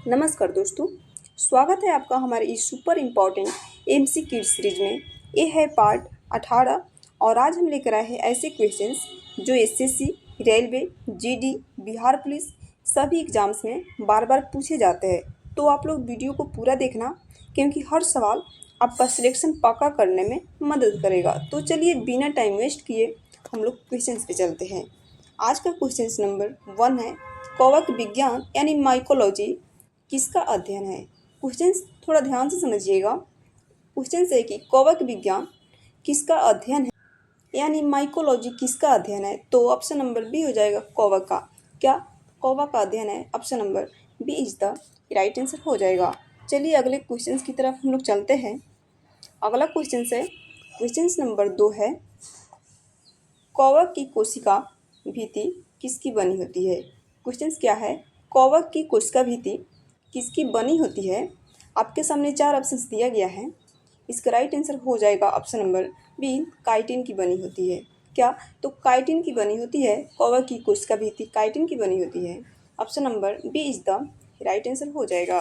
नमस्कार दोस्तों, स्वागत है आपका हमारे इस super important MC kids series में। ये है पार्ट 18 और आज हम लेकर आए हैं ऐसे क्वेश्चंस जो SSC, railway, GD, Bihar police सभी एग्जाम्स में बार बार पूछे जाते हैं। तो आप लोग वीडियो को पूरा देखना क्योंकि हर सवाल आपका सिलेक्शन पक्का करने में मदद करेगा। तो चलिए बिना टाइम वेस्ट किए हम लोग क्वेश्चंस पे चलते हैं। आज का क्वेश्चन नंबर 1 है, कवक विज्ञान यानी माइकोलॉजी किसका अध्ययन है। क्वेश्चन थोड़ा ध्यान से समझिएगा। क्वेश्चन है कि कवक विज्ञान किसका अध्ययन है यानी माइकोलॉजी किसका अध्ययन है। तो ऑप्शन नंबर बी हो जाएगा कवक का। क्या कवक का अध्ययन है? Option number B is the right answer हो जाएगा। चलिए अगले क्वेश्चन की तरफ हम लोग चलते हैं। अगला क्वेश्चन है, क्वेश्चन नंबर 2 है, कवक की कोशिका भित्ति किसकी बनी होती है। क्वेश्चन क्या है, कवक की कोशिका भित्ति किसकी बनी होती है। आपके सामने 4 ऑप्शंस दिया गया है। इसका राइट आंसर हो जाएगा ऑप्शन नंबर बी, काइटिन की बनी होती है। क्या? तो काइटिन की बनी होती है। कवक की कोशिका भित्ति काइटिन की बनी होती है। Option number B is the right answer हो जाएगा।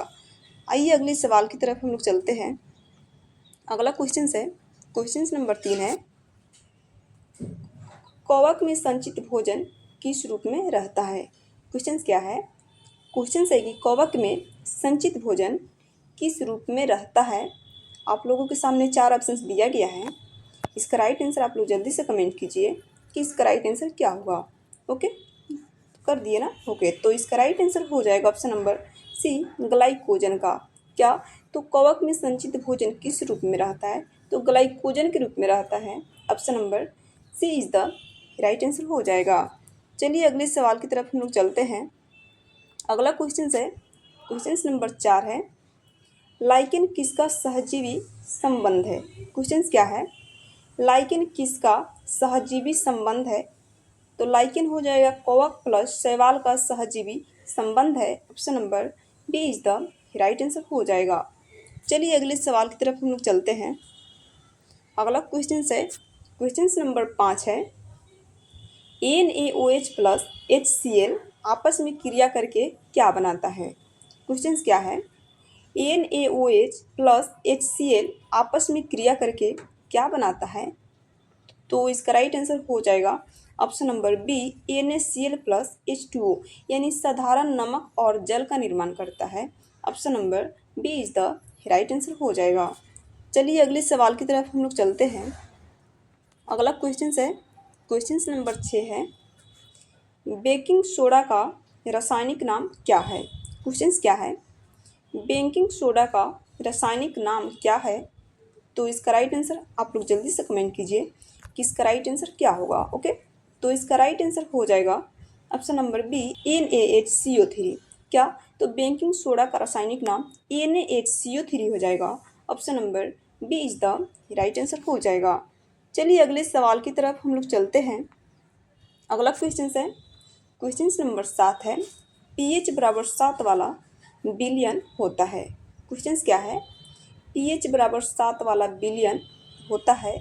आइए अगले सवाल की तरफ हम लोग चलते हैं। अगला क्वेश्चन है, क्वेश्चन नंबर 3 है, कवक में संचित भोजन किस रूप में रहता है। क्वेश्चन क्या है, क्वेश्चन है कि कवक में संचित भोजन किस रूप में रहता है। आप लोगों के सामने 4 ऑप्शंस दिया गया है। इसका राइट आंसर आप लोग जल्दी से कमेंट कीजिए कि इसका राइट आंसर क्या होगा। ओके, कर दिए ना। ओके, तो इसका राइट आंसर हो जाएगा ऑप्शन नंबर सी, ग्लाइकोजन का। क्या? तो कवक में संचित भोजन किस रूप में रहता है, तो ग्लाइकोजन के रूप में रहता है। Option number C is the right answer हो जाएगा। चलिए अगले सवाल की तरफ हम लोग चलते हैं। अगला क्वेश्चन है, क्वेश्चन नंबर 4 है, लाइकेन किसका सहजीवी संबंध है। क्वेश्चन क्या है, लाइकेन किसका सहजीवी संबंध है। तो लाइकेन हो जाएगा कवक प्लस शैवाल का सहजीवी संबंध है। Option number B is the right answer हो जाएगा। चलिए अगले सवाल की तरफ हम लोग चलते हैं। अगला क्वेश्चन है, क्वेश्चन नंबर 5 है, NaOH प्लस HCl आपस में क्रिया करके क्या बनाता है। क्वेश्चन क्या है, NaOH प्लस HCl आपस में क्रिया करके क्या बनाता है। तो इसका राइट आंसर हो जाएगा option number B, NaCl plus H2O यानी साधारण नमक और जल का निर्माण करता है। Option number B is the right answer हो जाएगा। चलिए अगले सवाल की तरफ हम लोग चलते हैं। अगला क्वेश्चन है, क्वेश्चन नंबर 6 है, बेकिंग सोडा का रासायनिक नाम क्या है। क्वेश्चन क्या है, बेकिंग सोडा का रासायनिक नाम क्या है। तो इसका राइट आंसर आप लोग जल्दी से कमेंट कीजिए कि इसका राइट आंसर क्या होगा। ओके, तो इसका राइट आंसर हो जाएगा ऑप्शन नंबर बी, NaHCO3। क्या? तो बेकिंग सोडा का रासायनिक नाम NaHCO3 हो जाएगा। Option number B is the right answer हो जाएगा। चलिए अगले सवाल की तरफ हम लोग चलते हैं। अगला क्वेश्चन है, क्वेश्चन नंबर 7 है, pH बराबर 7 वाला विलयन होता है। क्वेश्चन क्या है, pH बराबर 7 वाला विलयन होता है,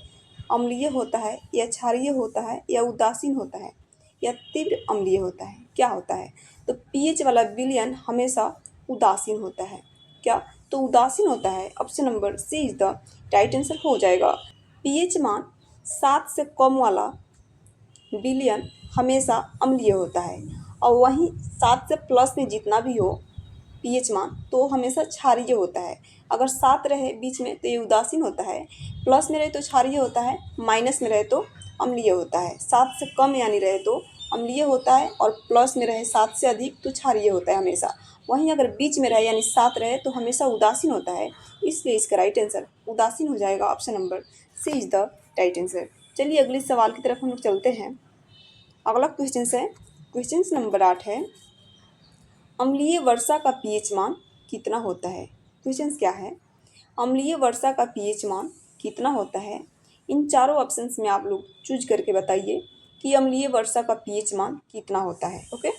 अम्लीय होता है या क्षारीय होता है या उदासीन होता है या तीव्र अम्लीय होता है। क्या होता है? तो pH वाला विलयन हमेशा उदासीन होता है। क्या? तो उदासीन होता है। Option number C is the right answer हो जाएगा। pH मान 7 से कम वाला विलयन हमेशा अम्लीय होता है और वहीं 7 से प्लस में जितना भी हो pH मान तो हमेशा क्षारीय होता है। अगर 7 रहे बीच में तो ये उदासीन होता है, प्लस में रहे तो क्षारीय होता है, माइनस में रहे तो अम्लीय होता है। 7 से कम यानी रहे तो अम्लीय होता है और प्लस में रहे 7 से अधिक तो क्षारीय होता है हमेशा। वहीं अगर बीच में रहे यानी 7 रहे तो हमेशा उदासीन होता है, इसलिए इसका राइट आंसर उदासीन हो जाएगा। Option number C is the right answer. चलिए अगले सवाल की तरफ हम लोग चलते हैं। अगला क्वेश्चन है, क्वेश्चन नंबर 8 है, अम्लीय वर्षा का pH मान कितना होता है। क्वेश्चन क्या है, अम्लीय वर्षा का pH मान कितना होता है। इन चारों ऑप्शंस में आप लोग चूज करके बताइए कि अम्लीय वर्षा का pH मान कितना होता है। ओके,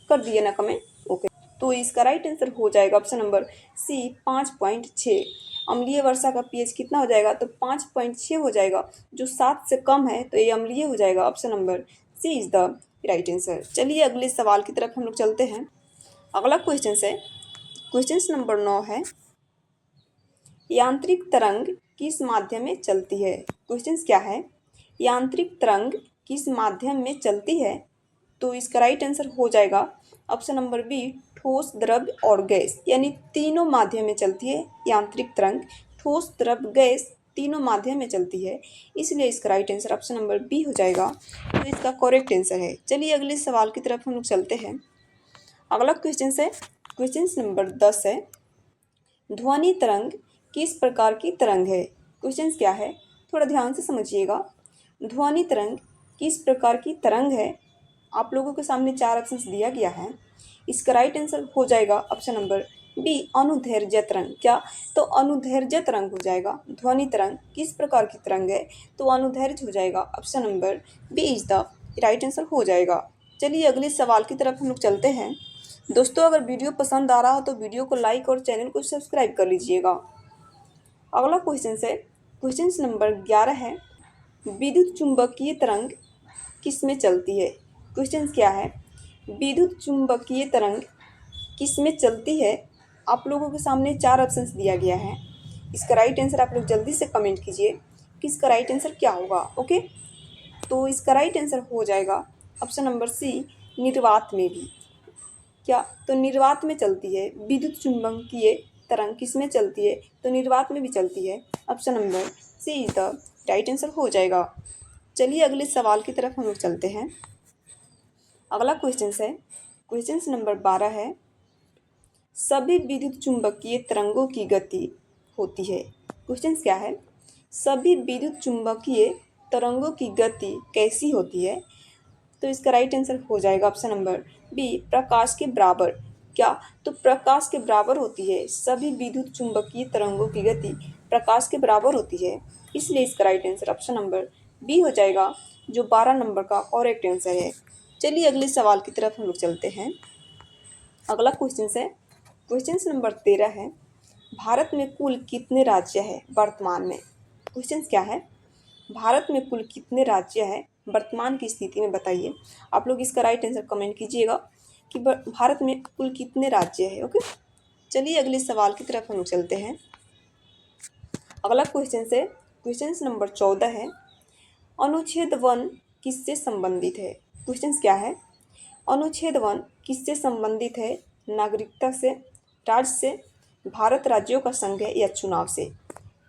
कर दिए ना कमेंट। ओके, तो इसका राइट आंसर हो जाएगा ऑप्शन नंबर सी, 5.6। अम्लीय वर्षा का pH कितना हो जाएगा, तो 5.6 हो जाएगा। जो 7 से कम है तो ये अम्लीय हो जाएगा। Option number C is the right answer. चलिए अगले सवाल की तरफ हम लोग चलते हैं। अगला क्वेश्चन है, क्वेश्चन नंबर 9 है, यांत्रिक तरंग किस माध्यम में चलती है? क्वेश्चन क्या है, यांत्रिक तरंग किस माध्यम में चलती है? तो इसका राइट आंसर हो जाएगा ऑप्शन नंबर बी, ठोस, द्रव्य और गैस, यानी तीनों माध्यम में चलती है यांत्रिक तरंग। ठोस, द्रव्य, गैस तीनों माध्यम में चलती है, इसलिए इसका right answer option number B हो जाएगा, तो इसका करेक्ट आंसर है। चलिए अगले सवाल की तरफ हम लोग चलते हैं। अगला क्वेश्चन है, क्वेश्चन नंबर 10 है, ध्वनि तरंग किस प्रकार की तरंग है? क्वेश्चन क्या है, थोड़ा ध्यान से समझिएगा। ध्वनि तरंग किस प्रकार की तरंग है? आप लोगों के सामने 4 ऑप्शंस दिया गया है, इसका राइट आंसर हो जाएगा ऑप्शन नंबर बी, अनुदैर्ध्य तरंग। क्या? तो अनुदैर्ध्य तरंग हो जाएगा। ध्वनि तरंग किस प्रकार की तरंग है? तो अनुदैर्ध्य हो जाएगा, option number B is the right answer हो जाएगा। चलिए अगले सवाल की तरफ हम लोग चलते हैं। दोस्तों, अगर वीडियो पसंद आ रहा हो तो वीडियो को लाइक और चैनल को सब्सक्राइब कर लीजिएगा। अगला क्वेश्चन है, क्वेश्चन नंबर 11 है, विद्युत चुंबकीय तरंग किस में चलती है? क्वेश्चन क्या है, विद्युत चुंबकीय तरंग किस में चलती है? आप लोगों के सामने 4 ऑप्शंस दिया गया है, इसका राइट आंसर आप लोग जल्दी से कमेंट कीजिए कि इसका राइट आंसर क्या होगा। ओके, तो इसका राइट आंसर हो जाएगा ऑप्शन नंबर सी, निर्वात में भी। क्या? तो निर्वात में चलती है विद्युत चुंबकीय तरंग, किस में चलती है? तो निर्वात में भी चलती है, option number C is the right answer हो जाएगा। चलिए अगले सवाल की तरफ हम लोग चलते हैं। अगला क्वेश्चन है, क्वेश्चन नंबर 12 है, सभी विद्युत चुंबकीय तरंगों की गति होती है। क्वेश्चन क्या है, सभी विद्युत चुंबकीय तरंगों की गति कैसी होती है? तो इसका राइट आंसर हो जाएगा ऑप्शन नंबर बी, प्रकाश के बराबर। क्या? तो प्रकाश के बराबर होती है, सभी विद्युत चुंबकीय तरंगों की गति प्रकाश के बराबर होती है, इसलिए इसका right answer option number B हो जाएगा, जो 12 नंबर का करेक्ट आंसर है। चलिए अगले सवाल की तरफ हम लोग चलते हैं। अगला क्वेश्चन है, क्वेश्चन नंबर 13 है, भारत में कुल कितने राज्य है वर्तमान में? क्वेश्चन क्या है, भारत में कुल कितने राज्य है वर्तमान की स्थिति में, बताइए। आप लोग इसका राइट आंसर कमेंट कीजिएगा कि भारत में कुल कितने राज्य है। ओके, चलिए अगले सवाल की तरफ हम लोग चलते हैं। अगला क्वेश्चन है, क्वेश्चन नंबर 14 है, अनुच्छेद 1 किससे संबंधित है? क्वेश्चन क्या है, अनुच्छेद 1 किससे संबंधित है? नागरिकता से, राज्य से, भारत राज्यों का संघ है या चुनाव से?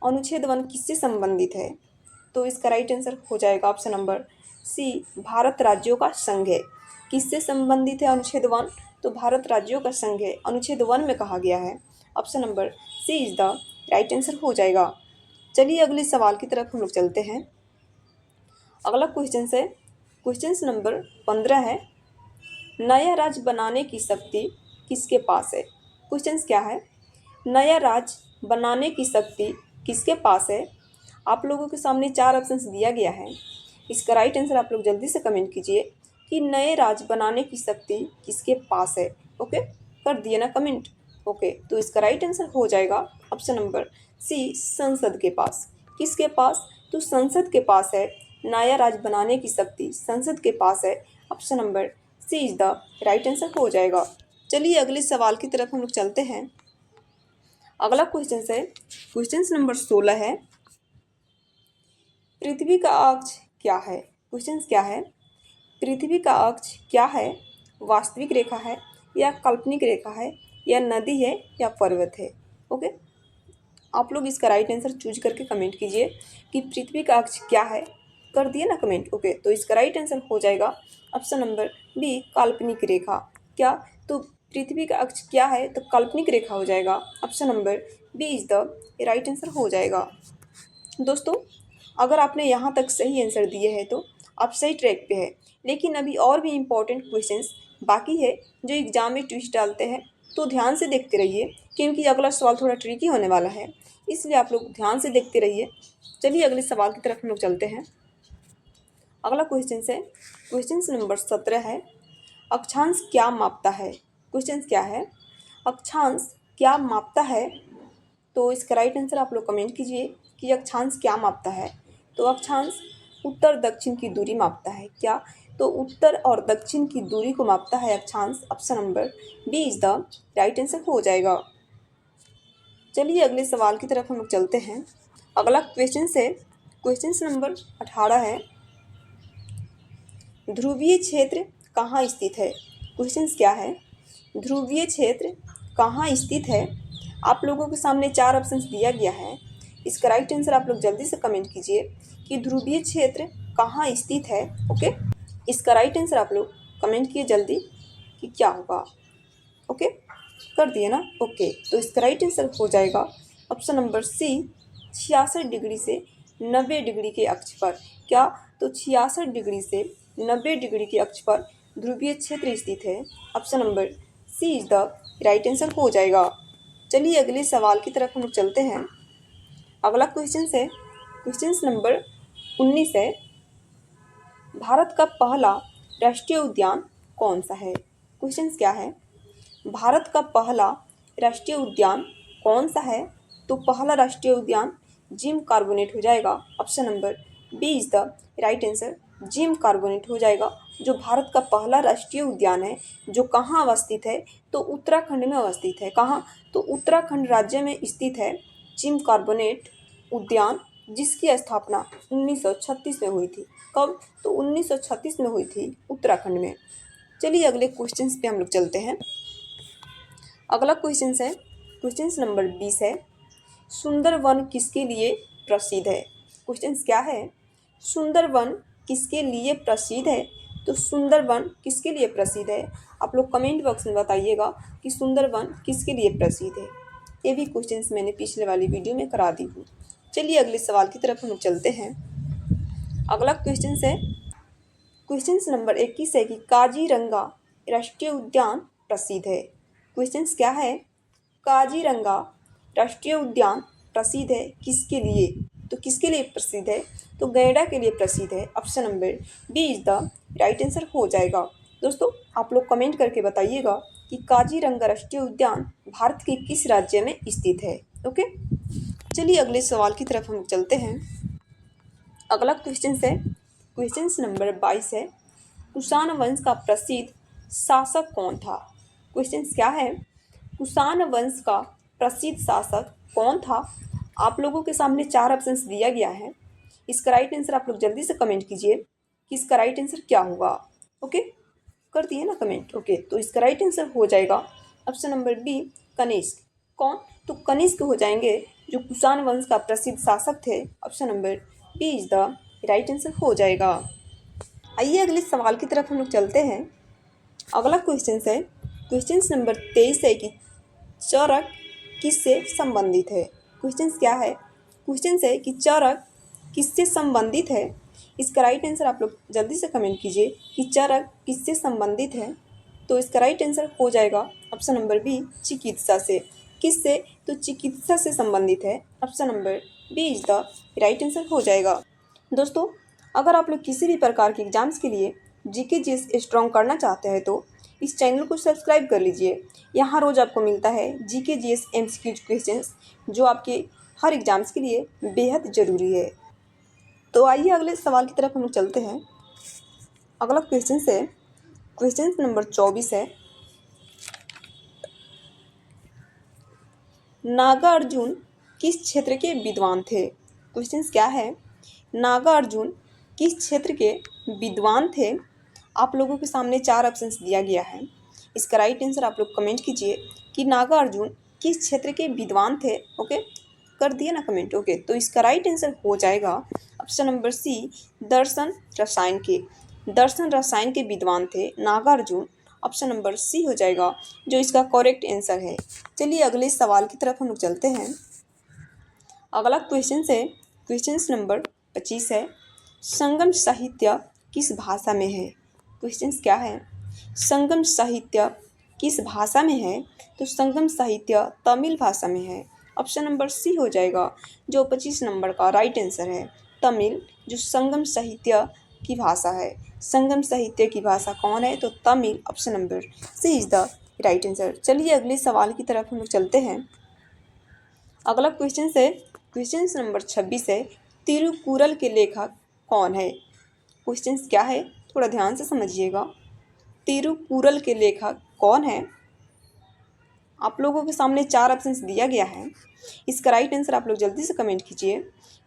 अनुच्छेद 1 किससे संबंधित है? तो इसका राइट आंसर हो जाएगा ऑप्शन नंबर सी, भारत राज्यों का संघ है। किससे संबंधित है अनुच्छेद 1? तो भारत राज्यों का संघ है, अनुच्छेद 1 में कहा गया है, option number C is the right answer हो जाएगा। चलिए अगले सवाल की तरफ हम लोग चलते हैं। अगला क्वेश्चन है, क्वेश्चन नंबर 15 है, नया राज्य बनाने की शक्ति किसके पास है? क्वेश्चन क्या है, नया राज्य बनाने की शक्ति किसके पास है? आप लोगों के सामने 4 ऑप्शंस दिया गया है, इसका राइट आंसर आप लोग जल्दी से कमेंट कीजिए कि नए राज्य बनाने की शक्ति किसके पास है। ओके, कर दिए ना कमेंट। ओके, तो इसका राइट आंसर हो जाएगा ऑप्शन नंबर सी, संसद के पास। किसके पास? तो संसद के पास है नया राज्य बनाने की शक्ति, संसद के पास है, option number C is the right answer हो जाएगा। चलिए अगले सवाल की तरफ हम लोग चलते हैं। अगला क्वेश्चन है, क्वेश्चन नंबर 16 है, पृथ्वी का अक्ष क्या है? क्वेश्चन क्या है, पृथ्वी का अक्ष क्या है? वास्तविक रेखा है या काल्पनिक रेखा है या नदी है या पर्वत है? ओके, आप लोग इसका राइट आंसर चूज करके कमेंट कीजिए कि पृथ्वी का अक्ष क्या है। कर दिए ना कमेंट। ओके, तो इसका राइट आंसर हो जाएगा ऑप्शन नंबर बी, काल्पनिक रेखा। क्या? तो पृथ्वी का अक्ष क्या है? तो काल्पनिक रेखा हो जाएगा, option number B is the right answer हो जाएगा। दोस्तों, अगर आपने यहाँ तक सही आंसर दिए हैं तो आप सही ट्रैक पे है, लेकिन अभी और भी इम्पोर्टेंट क्वेश्चंस बाकी है जो एग्जाम में ट्विस्ट डालते हैं, तो ध्यान से देखते रहिए क्योंकि अगला सवाल थोड़ा ट्रिकी होने वाला है, इसलिए आप लोग ध्यान से देखते रहिए। चलिए अगले सवाल की तरफ हम लोग चलते हैं। अगला क्वेश्चन है, क्वेश्चन नंबर 17 है, अक्षांश क्या मापता है? क्वेश्चन क्या है, अक्षांश क्या मापता है? तो इसका राइट आंसर आप लोग कमेंट कीजिए कि अक्षांश क्या मापता है। तो अक्षांश उत्तर दक्षिण की दूरी मापता है। क्या? तो उत्तर और दक्षिण की दूरी को मापता है अक्षांश। Option number B is the right answer हो जाएगा। चलिए अगले सवाल की तरफ हम लोग चलते हैं। अगला क्वेश्चन है, क्वेश्चन नंबर 18 है, ध्रुवीय क्षेत्र कहाँ स्थित है। क्वेश्चन क्या है, ध्रुवीय क्षेत्र कहाँ स्थित है। आप लोगों के सामने 4 ऑप्शंस दिया गया है। इसका राइट आंसर आप लोग जल्दी से कमेंट कीजिए कि ध्रुवीय क्षेत्र कहाँ स्थित है। ओके, इसका राइट आंसर आप लोग कमेंट किए जल्दी कि क्या होगा। ओके, कर दिए ना। ओके, तो इसका राइट आंसर हो जाएगा ऑप्शन नंबर सी, 66 डिग्री से 90 डिग्री के अक्ष पर। क्या, तो 66 डिग्री से 90 डिग्री के अक्ष पर ध्रुवीय क्षेत्र स्थित है। Option number C is the right answer हो जाएगा। चलिए अगले सवाल की तरफ हम लोग चलते हैं। अगला क्वेश्चन है, क्वेश्चन नंबर 19 है, भारत का पहला राष्ट्रीय उद्यान कौन सा है। क्वेश्चन क्या है, भारत का पहला राष्ट्रीय उद्यान कौन सा है। तो पहला राष्ट्रीय उद्यान जिम कार्बोनेट हो जाएगा। Option number B is the right answer, zinc carbonate हो जाएगा। जो भारत का पहला राष्ट्रीय उद्यान है, जो कहाँ अवस्थित है, तो उत्तराखंड में अवस्थित है। कहाँ, तो उत्तराखंड राज्य में स्थित है जिम कार्बोनेट उद्यान, जिसकी स्थापना 1936 में हुई थी। कब, तो 1936 में हुई थी उत्तराखंड में। चलिए अगले क्वेश्चन पे हम लोग चलते हैं। अगला क्वेश्चन है, क्वेश्चन नंबर 20 है, सुंदरवन किसके लिए प्रसिद्ध है। क्वेश्चन क्या है, सुंदरवन किसके लिए प्रसिद्ध है। तो सुंदरवन किसके लिए प्रसिद्ध है, आप लोग कमेंट बॉक्स में बताइएगा कि सुंदरवन किसके लिए प्रसिद्ध है। ये भी क्वेश्चंस मैंने पिछले वाली वीडियो में करा दी हूँ। चलिए अगले सवाल की तरफ हम लोग चलते हैं। अगला क्वेश्चन है, क्वेश्चन नंबर 21 है कि काजीरंगा राष्ट्रीय उद्यान प्रसिद्ध है। क्वेश्चन क्या है, काजीरंगा राष्ट्रीय उद्यान प्रसिद्ध है किसके लिए। तो किसके लिए प्रसिद्ध है, तो गैंडा के लिए प्रसिद्ध है। Option number B is the right answer हो जाएगा। दोस्तों आप लोग कमेंट करके बताइएगा कि काजीरंगा राष्ट्रीय उद्यान भारत के किस राज्य में स्थित है। ओके, चलिए अगले सवाल की तरफ हम चलते हैं। अगला क्वेश्चन है, क्वेश्चन नंबर 22 है, कुषाण वंश का प्रसिद्ध शासक कौन था। क्वेश्चन क्या है, कुषाण वंश का प्रसिद्ध शासक कौन था। आप लोगों के सामने 4 ऑप्शंस दिया गया है। इसका राइट आंसर आप लोग जल्दी से कमेंट कीजिए कि इसका राइट आंसर क्या होगा। ओके, कर दिए ना कमेंट। ओके, तो इसका राइट आंसर हो जाएगा ऑप्शन नंबर बी, कनिष्क। कौन, तो कनिष्क हो जाएंगे, जो कुषाण वंश का प्रसिद्ध शासक थे। Option number B is the right answer हो जाएगा। आइए अगले सवाल की तरफ हम लोग चलते हैं। अगला क्वेश्चन है, क्वेश्चन नंबर 23 है कि चरक किससे संबंधित है। क्वेश्चन क्या है, क्वेश्चन है कि चरक किससे संबंधित है। इसका राइट आंसर आप लोग जल्दी से कमेंट कीजिए कि चरक किससे संबंधित है। तो इसका राइट आंसर हो जाएगा ऑप्शन नंबर बी, चिकित्सा से। किससे, तो चिकित्सा से संबंधित है। Option number B is the right answer हो जाएगा। दोस्तों अगर आप लोग किसी भी प्रकार के एग्जाम्स के लिए जीके जीएस स्ट्रॉन्ग करना चाहते हैं तो इस चैनल को सब्सक्राइब कर लीजिए। यहाँ रोज़ आपको मिलता है जीके जीएस एमसीक्यू क्वेश्चंस, जो आपके हर एग्जाम्स के लिए बेहद ज़रूरी है। तो आइए अगले सवाल की तरफ हम लोग चलते हैं। अगला क्वेश्चन है, क्वेश्चन नंबर 24 है, नागार्जुन किस क्षेत्र के विद्वान थे। क्वेश्चन क्या है, नागार्जुन किस क्षेत्र के विद्वान थे। आप लोगों के सामने 4 ऑप्शंस दिया गया है। इसका राइट आंसर आप लोग कमेंट कीजिए कि नागार्जुन किस क्षेत्र के विद्वान थे। ओके, कर दिए ना कमेंट। ओके, तो इसका राइट आंसर हो जाएगा ऑप्शन नंबर सी, दर्शन रसायन के। दर्शन रसायन के विद्वान थे नागार्जुन। ऑप्शन नंबर सी हो जाएगा, जो इसका करेक्ट आंसर है। चलिए अगले सवाल की तरफ हम लोग चलते हैं। अगला क्वेश्चन है, क्वेश्चन नंबर 25 है, संगम साहित्य किस भाषा में है। क्वेश्चन क्या है, संगम साहित्य किस भाषा में है। तो संगम साहित्य तमिल भाषा में है। ऑप्शन नंबर सी हो जाएगा, जो 25 नंबर का राइट आंसर है, तमिल, जो संगम साहित्य की भाषा है। संगम साहित्य की भाषा कौन है, तो Tamil. Option number C is the right answer. चलिए अगले सवाल की तरफ हम लोग चलते हैं। अगला क्वेश्चन है, क्वेश्चन नंबर 26 है, तिरुकुरल के लेखक कौन है। क्वेश्चन क्या है, थोड़ा ध्यान से समझिएगा। तिरुकुरल के लेखक कौन है? आप लोगों के सामने 4 ऑप्शंस दिया गया है। इसका राइट आंसर आप लोग जल्दी से कमेंट कीजिए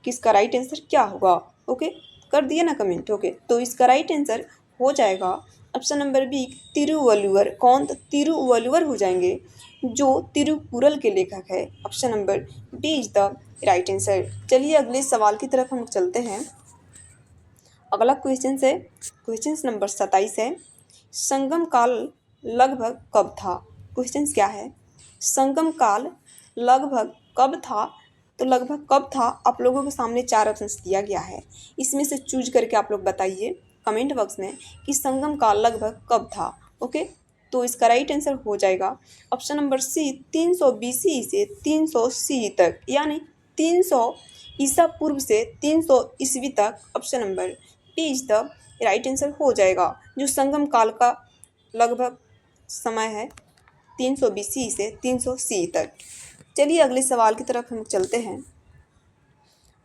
कि इसका राइट आंसर क्या होगा। ओके, कर दिए ना कमेंट। ओके, तो इसका राइट आंसर हो जाएगा ऑप्शन नंबर बी, तिरुवल्लुवर। कौन? तो तिरुवल्लुवर हो जाएंगे, जो तिरुकुरल के लेखक है। Option number B is the right answer. चलिए अगले सवाल की तरफ हम चलते हैं। अगला क्वेश्चन है क्वेश्चन नंबर 27 है, संगम काल लगभग कब था? क्वेश्चन क्या है? संगम काल लगभग कब था? तो लगभग कब था आप लोगों के सामने 4 ऑप्शंस दिया गया है। इसमें से चूज करके आप लोग बताइए कमेंट बॉक्स में कि संगम काल लगभग कब था। ओके, तो इसका राइट आंसर हो जाएगा ऑप्शन नंबर सी, 300 BC से 300 CE तक, यानी 300 ईसा पूर्व से 300 ईस्वी तक। Option number B is the right answer हो जाएगा, जो संगम काल का लगभग समय है 300 BC से 300 CE तक। चलिए अगले सवाल की तरफ हम चलते हैं।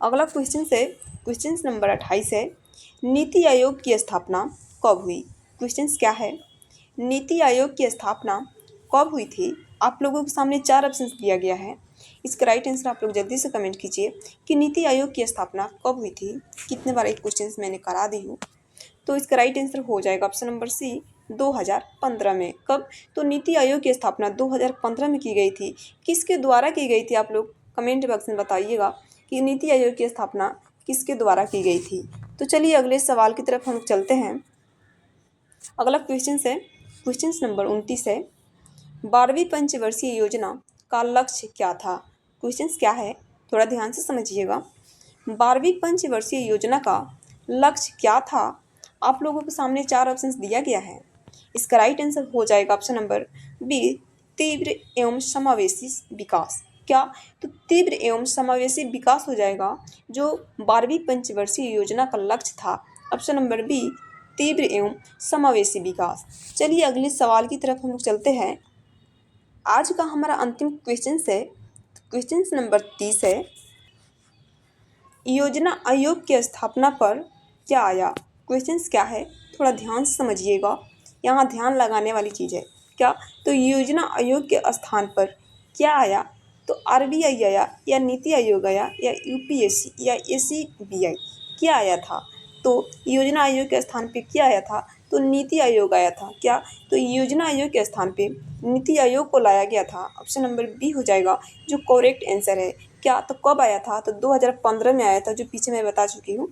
अगला क्वेश्चन है क्वेश्चन नंबर 28 है, नीति आयोग की स्थापना कब हुई? क्वेश्चन क्या है? नीति आयोग की स्थापना कब हुई थी? आप लोगों के सामने 4 ऑप्शन दिया गया है। इसका राइट आंसर आप लोग जल्दी से कमेंट कीजिए कि नीति आयोग की स्थापना कब हुई थी। कितने बार एक क्वेश्चन मैंने करा दी हूँ। तो इसका राइट आंसर हो जाएगा ऑप्शन नंबर सी, 2015 में। कब? तो नीति आयोग की स्थापना 2015 में की गई थी। किसके द्वारा की गई थी? आप लोग कमेंट बॉक्स में बताइएगा कि नीति आयोग की स्थापना किसके द्वारा की गई थी। तो चलिए अगले सवाल की तरफ हम चलते हैं। अगला क्वेश्चन है क्वेश्चन नंबर 29 है, 12वीं पंचवर्षीय योजना का लक्ष्य क्या था? क्वेश्चन क्या है? थोड़ा ध्यान से समझिएगा। 12वीं पंचवर्षीय योजना का लक्ष्य क्या था? आप लोगों के सामने 4 ऑप्शंस दिया गया है। इसका राइट आंसर हो जाएगा ऑप्शन नंबर बी, तीव्र एवं समावेशी विकास। क्या? तो तीव्र एवं समावेशी विकास हो जाएगा, जो 12वीं पंचवर्षीय योजना का लक्ष्य था। ऑप्शन नंबर बी, तीव्र एवं समावेशी विकास। चलिए अगले सवाल की तरफ हम लोग चलते हैं। आज का हमारा अंतिम क्वेश्चन है क्वेश्चन नंबर 30 है, योजना आयोग की स्थापना पर क्या आया? क्वेश्चंस क्या है? थोड़ा ध्यान से समझिएगा, यहाँ ध्यान लगाने वाली चीज़ है। क्या? तो योजना आयोग के स्थान पर क्या आया? तो RBI आया, या नीति आयोग आया, या UPSC, या ACBI, क्या आया था? तो योजना आयोग के स्थान पे क्या आया था? तो नीति आयोग आया था। क्या? तो योजना आयोग के स्थान पे नीति आयोग को लाया गया था। ऑप्शन नंबर बी हो जाएगा, जो करेक्ट आंसर है। क्या? तो कब आया था? तो 2015 में आया था, जो पीछे मैं बता चुकी हूँ।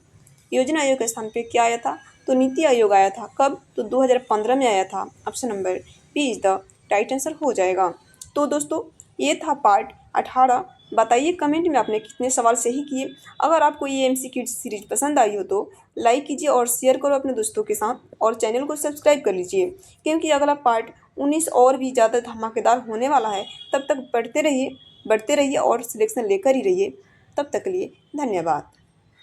योजना आयोग के स्थान पे क्या आया था? तो नीति आयोग आया था। कब? तो 2015 में आया था। Option number B is the right answer हो जाएगा। तो दोस्तों, ये था पार्ट 18। बताइए कमेंट में आपने कितने सवाल सही किए। अगर आपको ये MCQ सीरीज पसंद आई हो तो लाइक कीजिए और शेयर करो अपने दोस्तों के साथ, और चैनल को सब्सक्राइब कर लीजिए, क्योंकि अगला पार्ट 19 और भी ज़्यादा धमाकेदार होने वाला है। तब तक बढ़ते रहिए और सिलेक्शन लेकर ही रहिए। तब तक के लिए धन्यवाद।